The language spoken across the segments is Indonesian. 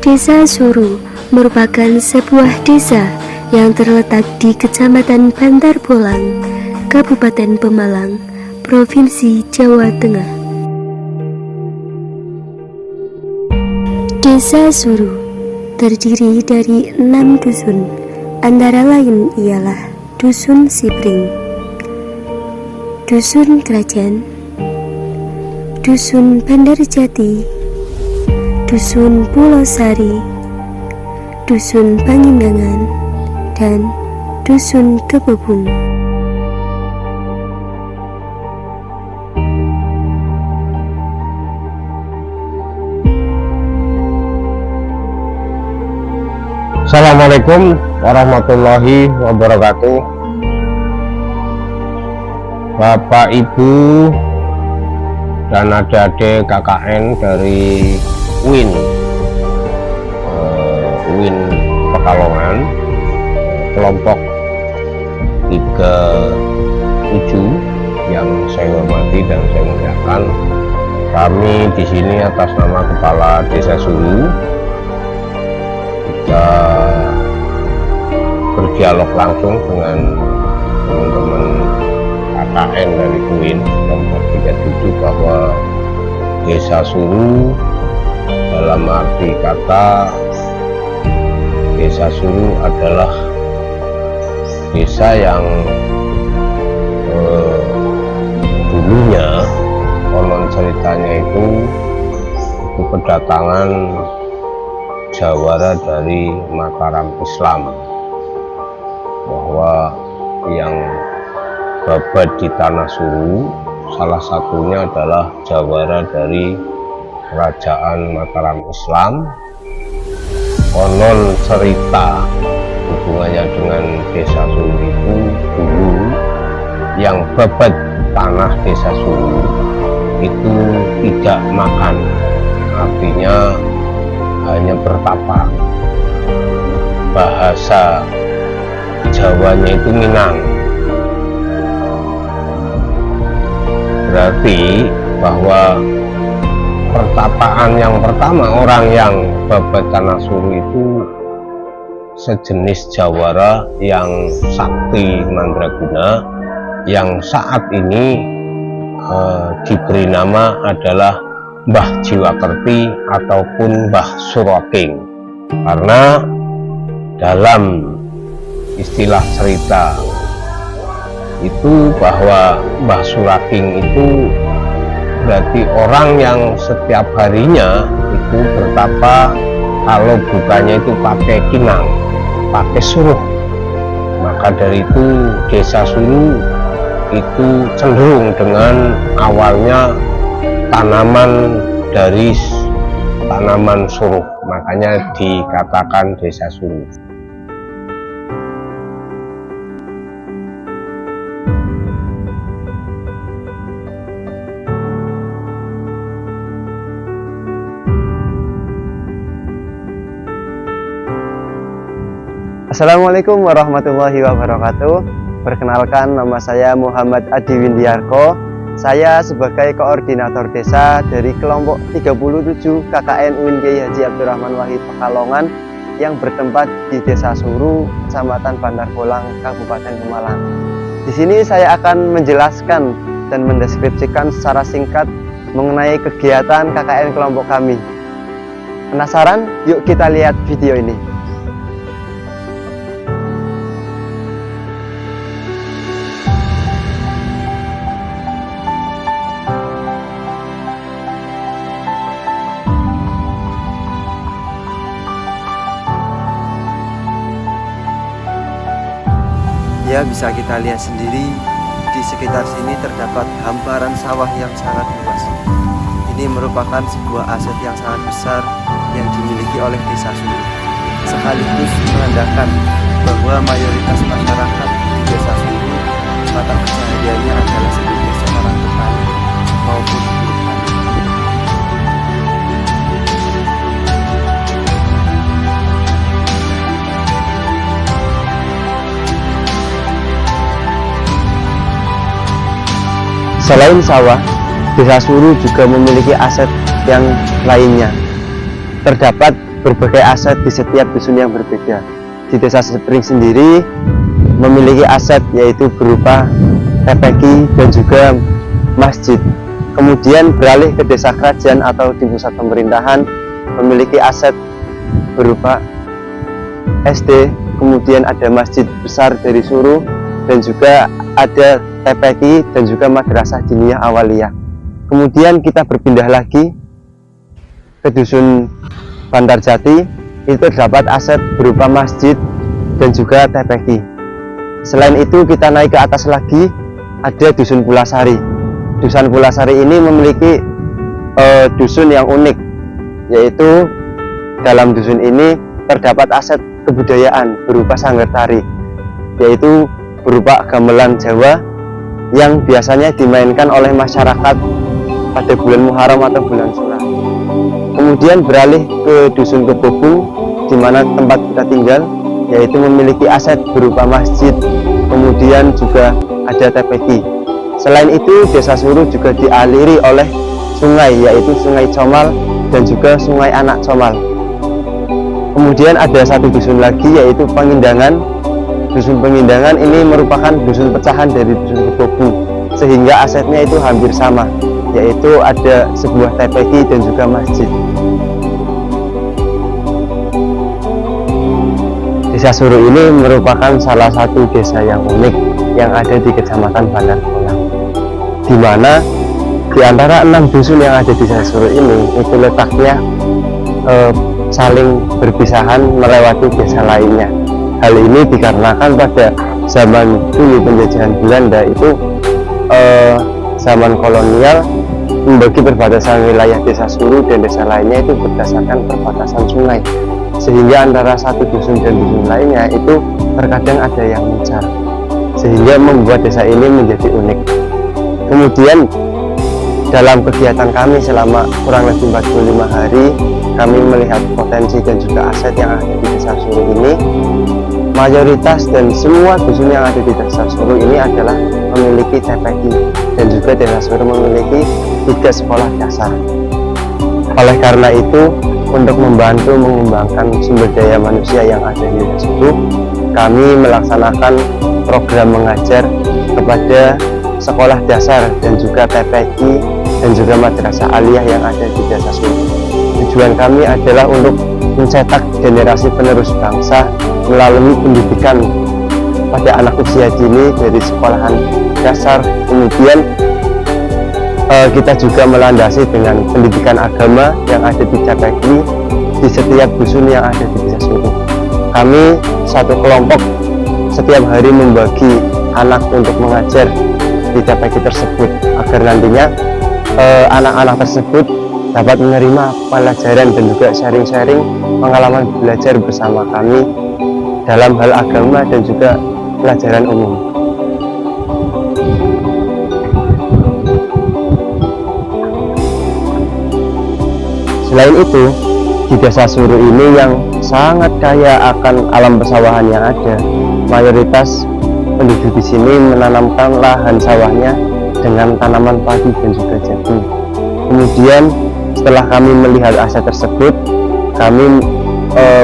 Desa Suru merupakan sebuah desa yang terletak di Kecamatan Bantar Bolang, Kabupaten Pemalang, Provinsi Jawa Tengah. Desa Suru terdiri dari 6 dusun, antara lain ialah Dusun Sipring, Dusun Kerajaan, Dusun Bandarjati, Dusun Pulau Sari, Dusun Panginggangan, dan Dusun Kebubung. Assalamualaikum warahmatullahi wabarakatuh. Bapak, Ibu, dan adik-adik KKN dari UIN Pekalongan, kelompok 37 yang saya hormati dan saya muliakan. Kami di sini atas nama Kepala Desa Suru kita berdialog langsung dengan teman-teman KKN dari UIN kelompok 37 bahwa Desa Suru dalam arti kata Desa Suru adalah desa yang dulunya konon ceritanya itu kedatangan jawara dari Mataram Islam, bahwa yang babat di tanah Suru salah satunya adalah jawara dari kerajaan Mataram Islam. Konon cerita hubungannya dengan Desa Suru itu dulu yang babat tanah Desa Suru itu tidak makan, artinya hanya bertapa. Bahasa Jawanya itu Minang, berarti bahwa pertapaan yang pertama orang yang babat tanah Suru itu sejenis jawara yang sakti mandraguna, yang saat ini diberi nama adalah Mbah Jiwakerti ataupun Mbah Suraking, karena dalam istilah cerita itu bahwa Mbah Suraking itu berarti orang yang setiap harinya itu bertapa, kalau bukanya itu pakai kinang, pakai suruh. Maka dari itu Desa Suru itu cenderung dengan awalnya tanaman dari tanaman suruh, makanya dikatakan Desa Suru. Assalamualaikum warahmatullahi wabarakatuh. Perkenalkan, nama saya Muhammad Adi Windiarko. Saya sebagai koordinator desa dari kelompok 37 KKN UIN Kiai Haji Abdurrahman Wahid Pekalongan yang bertempat di Desa Suru, Kecamatan Bantar Bolang, Kabupaten Pemalang. Di sini saya akan menjelaskan dan mendeskripsikan secara singkat mengenai kegiatan KKN kelompok kami. Penasaran? Yuk kita lihat video ini. Ya, bisa kita lihat sendiri, di sekitar sini terdapat hamparan sawah yang sangat luas. Ini merupakan sebuah aset yang sangat besar yang dimiliki oleh Desa Suru, sekaligus menandakan bahwa mayoritas masyarakat di Desa Suru mata pencahariannya adalah sebagai seorang petani maupun buruh tani. Selain sawah, Desa Suru juga memiliki aset yang lainnya. Terdapat berbagai aset di setiap dusun yang berbeda. Di Desa Sepring sendiri memiliki aset yaitu berupa TPQ dan juga masjid. Kemudian beralih ke desa kerajaan atau di pusat pemerintahan memiliki aset berupa SD, kemudian ada masjid besar dari Suru, dan juga ada TPQ dan juga madrasah diniyah awaliyah. Kemudian kita berpindah lagi ke dusun Bantarjati, itu terdapat aset berupa masjid dan juga TPQ. Selain itu kita naik ke atas lagi, ada dusun Pulasari. Dusun Pulasari ini memiliki dusun yang unik, yaitu dalam dusun ini terdapat aset kebudayaan berupa sanggar tari, yaitu berupa gamelan Jawa yang biasanya dimainkan oleh masyarakat pada bulan Muharram atau bulan Surah. Kemudian beralih ke dusun Kebobung, di mana tempat kita tinggal, yaitu memiliki aset berupa masjid, kemudian juga ada TPQ. Selain itu, Desa Suru juga dialiri oleh sungai, yaitu Sungai Comal dan juga Sungai Anak Comal. Kemudian ada satu dusun lagi, yaitu Pengindangan. Dusun Pengindangan ini merupakan dusun pecahan dari dusun Kebobung, sehingga asetnya itu hampir sama, yaitu ada sebuah TPQ dan juga masjid. Desa Suru ini merupakan salah satu desa yang unik yang ada di Kecamatan Bandar Bolang, di mana di antara 6 dusun yang ada di Desa Suru ini itu letaknya saling berpisahan melewati desa lainnya. Hal ini dikarenakan pada zaman dulu penjajahan Belanda itu zaman kolonial membagi perbatasan wilayah Desa Suru dan desa lainnya itu berdasarkan perbatasan sungai, sehingga antara satu dusun dan dusun lainnya itu terkadang ada yang mencar, sehingga membuat desa ini menjadi unik. Kemudian dalam kegiatan kami selama kurang lebih 45 hari, kami melihat potensi dan juga aset yang ada di Desa Suru ini. Mayoritas dan semua dusun yang ada di Desa Suru ini adalah memiliki TPQ, dan juga Desa Suru memiliki 3 sekolah dasar. Oleh karena itu, untuk membantu mengembangkan sumber daya manusia yang ada di Desa Suru, kami melaksanakan program mengajar kepada sekolah dasar dan juga TPQ dan juga madrasah aliyah yang ada di Desa Suru. Tujuan kami adalah untuk mencetak generasi penerus bangsa melalui pendidikan pada anak usia dini dari sekolahan dasar. Kemudian kita juga melandasi dengan pendidikan agama yang ada di TPQ di setiap dusun yang ada di Desa Suru. Kami satu kelompok setiap hari membagi anak untuk mengajar di TPQ tersebut, agar nantinya anak-anak tersebut dapat menerima pelajaran dan juga sharing-sharing pengalaman belajar bersama kami dalam hal agama dan juga pelajaran umum. Selain itu, di Desa Suru ini yang sangat kaya akan alam persawahan yang ada, mayoritas penduduk di sini menanamkan lahan sawahnya dengan tanaman padi dan juga jagung. Kemudian setelah kami melihat aset tersebut, kami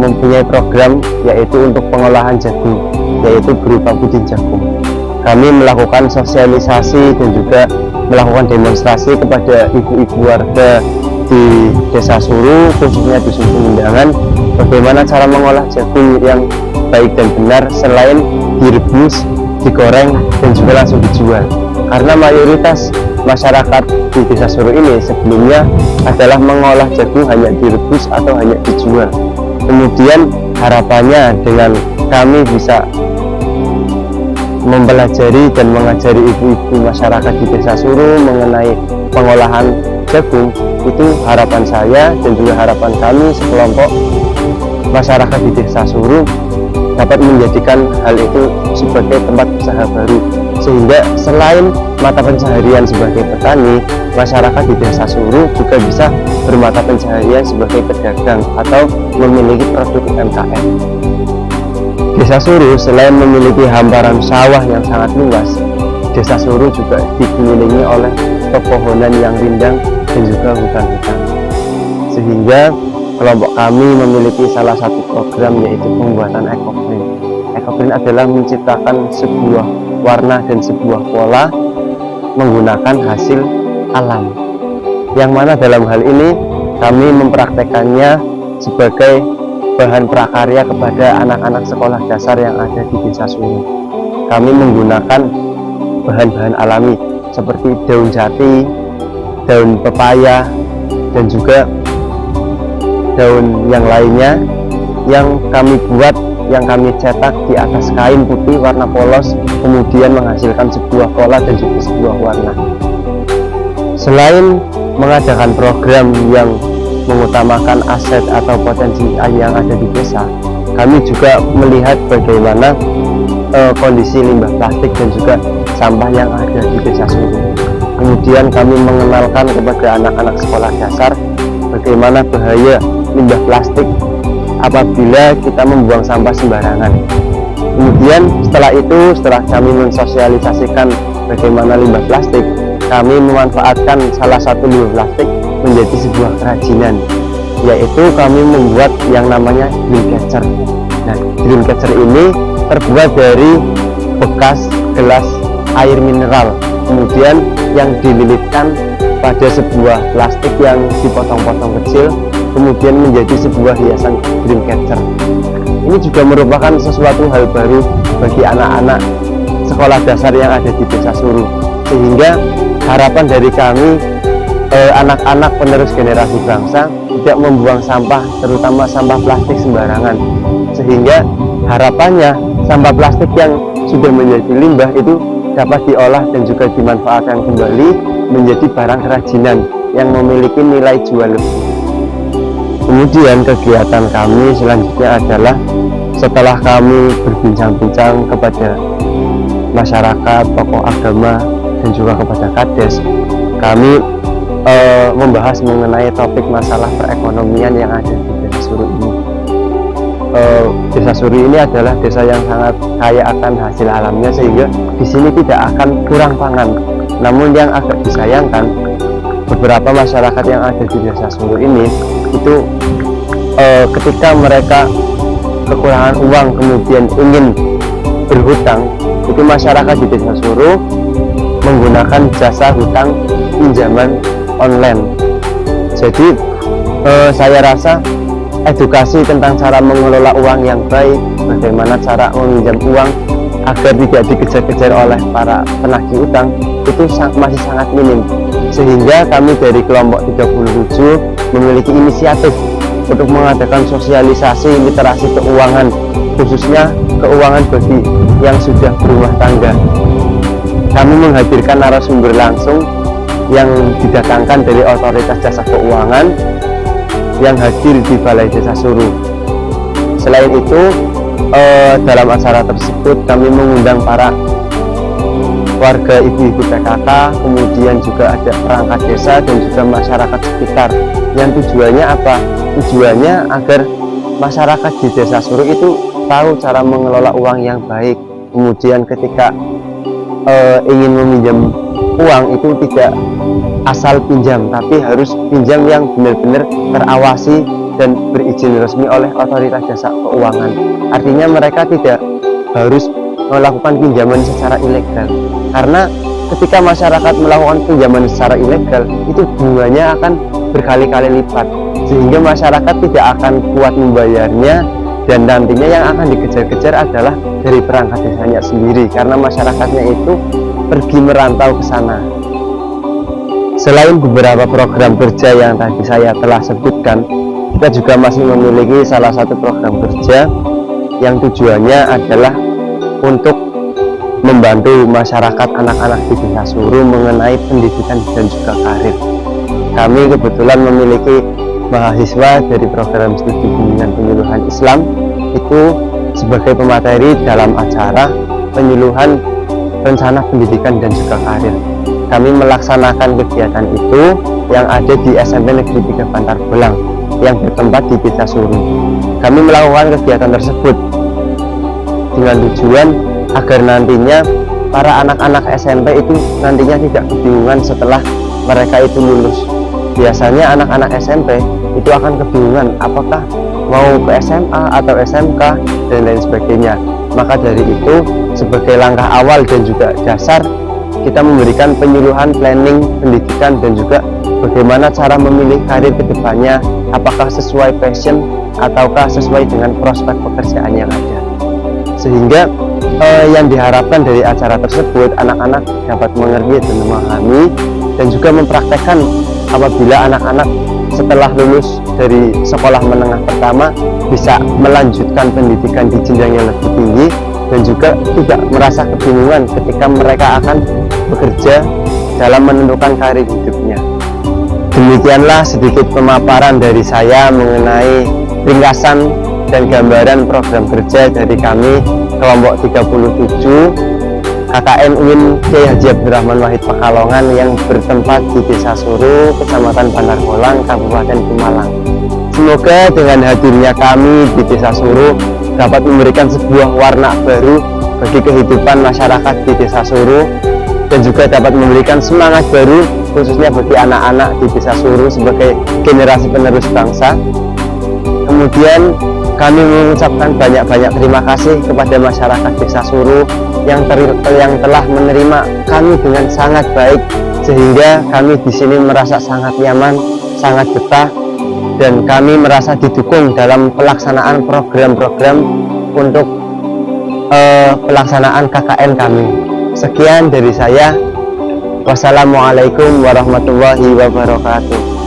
mempunyai program yaitu untuk pengolahan jagung, yaitu berupa puding jagung. Kami melakukan sosialisasi dan juga melakukan demonstrasi kepada ibu-ibu warga di Desa Suru, khususnya dusun Pengindangan, bagaimana cara mengolah jagung yang baik dan benar selain direbus, digoreng, dan juga langsung dijual. Karena mayoritas masyarakat di Desa Suru ini sebelumnya adalah mengolah jagung hanya direbus atau hanya dijual. Kemudian harapannya dengan kami bisa mempelajari dan mengajari ibu-ibu masyarakat di Desa Suru mengenai pengolahan jagung, itu harapan saya dan juga harapan kami sekelompok masyarakat di Desa Suru dapat menjadikan hal itu sebagai tempat usaha baru, sehingga selain mata pencaharian sebagai petani, masyarakat di Desa Suru juga bisa bermata pencaharian sebagai pedagang atau memiliki produk UMKM. Desa Suru selain memiliki hamparan sawah yang sangat luas, Desa Suru juga dikelilingi oleh pepohonan yang rindang dan juga hutan-hutan, sehingga kelompok kami memiliki salah satu program, yaitu pembuatan ekoprint. Ekoprint adalah menciptakan sebuah warna dan sebuah pola menggunakan hasil alam, yang mana dalam hal ini kami mempraktekannya sebagai bahan prakarya kepada anak-anak sekolah dasar yang ada di Desa Suru. Kami menggunakan bahan-bahan alami seperti daun jati, daun pepaya, dan juga daun yang lainnya yang kami buat, yang kami cetak di atas kain putih warna polos, kemudian menghasilkan sebuah pola dan juga sebuah warna. Selain mengadakan program yang mengutamakan aset atau potensi yang ada di desa, kami juga melihat bagaimana kondisi limbah plastik dan juga sampah yang ada di Desa Suru. Kemudian kami mengenalkan kepada anak-anak sekolah dasar bagaimana bahaya limbah plastik apabila kita membuang sampah sembarangan. Kemudian setelah kami mensosialisasikan bagaimana limbah plastik, kami memanfaatkan salah satu limbah plastik menjadi sebuah kerajinan, yaitu kami membuat yang namanya Dreamcatcher. Nah, Dreamcatcher ini terbuat dari bekas gelas air mineral, kemudian yang dililitkan pada sebuah plastik yang dipotong-potong kecil, kemudian menjadi sebuah hiasan Dreamcatcher. Ini juga merupakan sesuatu hal baru bagi anak-anak sekolah dasar yang ada di Desa Suru, sehingga harapan dari kami, anak-anak penerus generasi bangsa, tidak membuang sampah, terutama sampah plastik sembarangan, sehingga harapannya sampah plastik yang sudah menjadi limbah itu dapat diolah dan juga dimanfaatkan kembali menjadi barang kerajinan yang memiliki nilai jual lebih. Kemudian kegiatan kami selanjutnya adalah setelah kami berbincang-bincang kepada masyarakat, tokoh agama, dan juga kepada Kades, kami membahas mengenai topik masalah perekonomian yang ada di Desa Suru ini. Desa Suru ini adalah desa yang sangat kaya akan hasil alamnya, sehingga di sini tidak akan kurang pangan. Namun yang agak disayangkan, beberapa masyarakat yang ada di Desa Suru ini itu ketika mereka kekurangan uang kemudian ingin berhutang, itu masyarakat di Desa Suru menggunakan jasa hutang pinjaman online. Jadi saya rasa edukasi tentang cara mengelola uang yang baik, bagaimana cara meminjam uang agar tidak dikejar-kejar oleh para penagih utang, itu masih sangat minim. Sehingga kami dari kelompok 37 memiliki inisiatif untuk mengadakan sosialisasi literasi keuangan, khususnya keuangan bagi yang sudah berumah tangga. Kami menghadirkan narasumber langsung yang didatangkan dari Otoritas Jasa Keuangan yang hadir di Balai Desa Suru. Selain itu, dalam acara tersebut kami mengundang para warga ibu-ibu PKK, kemudian juga ada perangkat desa dan juga masyarakat sekitar. Yang tujuannya apa? Tujuannya agar masyarakat di Desa Suru itu tahu cara mengelola uang yang baik. Kemudian ketika ingin meminjam uang itu tidak asal pinjam, tapi harus pinjam yang benar-benar terawasi dan berizin resmi oleh Otoritas Jasa Keuangan. Artinya mereka tidak harus melakukan pinjaman secara ilegal, karena ketika masyarakat melakukan pinjaman secara ilegal itu bunganya akan berkali-kali lipat, sehingga masyarakat tidak akan kuat membayarnya, dan nantinya yang akan dikejar-kejar adalah dari perangkat desanya sendiri, karena masyarakatnya itu pergi merantau ke sana. Selain beberapa program kerja yang tadi saya telah sebutkan, kita juga masih memiliki salah satu program kerja yang tujuannya adalah untuk membantu masyarakat anak-anak di Desa Suru mengenai pendidikan dan juga karir. Kami kebetulan memiliki mahasiswa dari program studi bimbingan penyuluhan Islam itu sebagai pemateri dalam acara penyuluhan rencana pendidikan dan juga karir. Kami melaksanakan kegiatan itu yang ada di SMP Negeri 3 Bantar Bolang yang bertempat di Desa Suru. Kami melakukan kegiatan tersebut dengan tujuan agar nantinya para anak-anak SMP itu nantinya tidak kebingungan setelah mereka itu lulus. biasanya anak-anak SMP itu akan kebingungan apakah mau ke SMA atau SMK dan lain sebagainya. Maka dari itu, sebagai langkah awal dan juga dasar, kita memberikan penyuluhan planning pendidikan dan juga bagaimana cara memilih karir kedepannya, apakah sesuai passion ataukah sesuai dengan prospek pekerjaan yang ada. Sehingga yang diharapkan dari acara tersebut, anak-anak dapat mengerti dan memahami dan juga mempraktekkan apabila anak-anak setelah lulus dari sekolah menengah pertama bisa melanjutkan pendidikan di jenjang yang lebih tinggi dan juga tidak merasa kebingungan ketika mereka akan bekerja dalam menentukan karir hidupnya. Demikianlah sedikit pemaparan dari saya mengenai ringkasan dan gambaran program kerja dari kami kelompok 37 KKN UIN Kiai Haji Abdurrahman Wahid Pekalongan yang bertempat di Desa Suru, Kecamatan Bandar Bolang, Kabupaten Pemalang. Semoga dengan hadirnya kami di Desa Suru dapat memberikan sebuah warna baru bagi kehidupan masyarakat di Desa Suru dan juga dapat memberikan semangat baru khususnya bagi anak-anak di Desa Suru sebagai generasi penerus bangsa. Kemudian kami mengucapkan banyak-banyak terima kasih kepada masyarakat Desa Suru yang telah menerima kami dengan sangat baik, sehingga kami di sini merasa sangat nyaman, sangat betah, dan kami merasa didukung dalam pelaksanaan program-program untuk pelaksanaan KKN kami. Sekian dari saya. Wassalamualaikum warahmatullahi wabarakatuh.